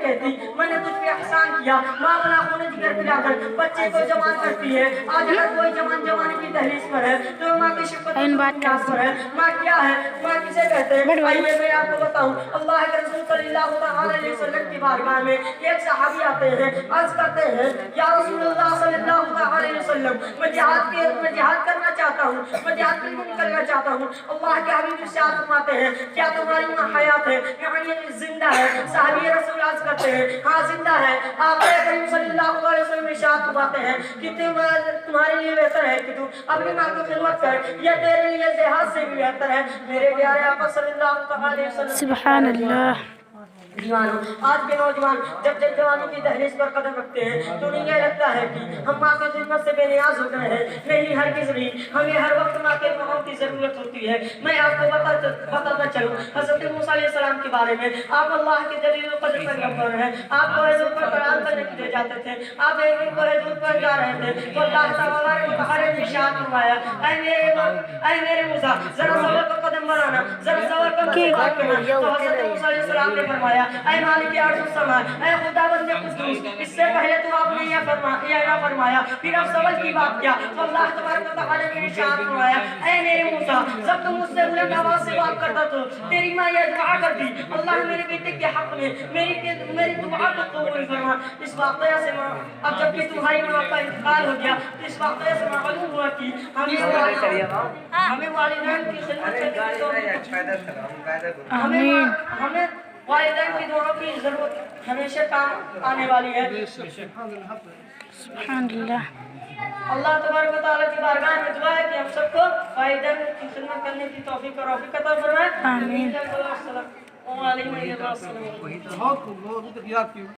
کہتی میں نے تجھ پہ احسان کیا، ماں اپنا خون جگر پلا کر بچے کو جوان کرتی ہے، آج اگر کوئی جوانی کی دہلیز پر ہے تو ماں کی شفقت پر ہے، ماں کیا ہے، ماں کسے کہتے ہیں؟ آئیے میں آپ کو بتاؤں، اللہ کے رسول صلی اللہ علیہ وسلم کی بارگاہ میں ایک صحابی آتے ہیں، عرض کرتے ہیں یا رسول اللہ صلی اللہ علیہ وسلم میں جہاد کرنا چاہتا ہوں، میں جہاد کے لیے نکلنا چاہتا ہوں، اللہ کے حبیب ارشاد فرماتے ہیں کیا تمہاری ماں حیات ہے یعنی زندہ ہے؟ صحابی رسول عرض کرتے ہیں ہاں زندہ ہے۔ آپ کریم صلی اللہ علیہ وسلم ارشاد فرماتے ہیں کہ تمہارے لیے بہتر ہے کہ تم اپنی ماں کی خدمت کر، یہ تیرے لیے جہاد سے بھی بہتر ہے۔ میرے پیارے آقا صلی اللہ علیہ وسلم سبحان اللہ۔ آج کے نوجوان جب جوانی کی دہلیز پر قدم رکھتے ہیں تو انہیں یہ لگتا ہے کہ ہم ماں کی خدمت سے بے نیاز ہو گئے ہیں، نہیں ہرگز نہیں، ہمیں ہر وقت ماں کے دعاؤں کی ضرورت ہوتی ہے۔ میں آپ کو بتانا چلوں حضرت موسیٰ علیہ السلام کے بارے میں، آپ اللہ کے جلیل القدر پیغمبر ہیں، آپ کوہ طور پر قرآن کرنے کے لیے جاتے تھے، آپ ایک دن کوہ طور پر جا رہے تھے تو اللہ تعالیٰ نے ہر ایک ارشاد فرمایا اے میرے موسیٰ ذرا صبر کا قدم بڑھانا، ذرا صبر کا قدم بڑھانا۔ تو حضرت موسیٰ علیہ السلام نے فرمایا اے مالک ارض و سما، اے خداوند قدوس، اس سے پہلے تو آپ نے یہ نہ فرمایا، پھر اب سبب کی بات کیا؟ تو اللہ تبارک و تعالیٰ نے ارشاد فرمایا اے میرے موسیٰ جب تم مجھ سے بلند آواز سے بات کرتا تو تیری ماں یہ دعا کرتی اللہ میرے بیٹے کے حق میں میری دعا کو قبول فرما۔ اس واقعہ سے اب جب کہ تمہاری ماں کا انتقال ہو گیا تو اس واقعہ سے معلوم ہوا کہ ہمیں والدین کی خدمت ہمیں والدین کی دعاؤں کی ضرورت ہمیشہ کام آنے والی ہے۔ سبحان اللہ۔ اللہ تبارک و تعالیٰ کی بارگاہ میں دعا ہے کہ ہم سب کو والدین کی خدمت کرنے کی توفیق اور عطا فرمائے۔ آمین۔ السلام علیکم و رحمۃ اللہ۔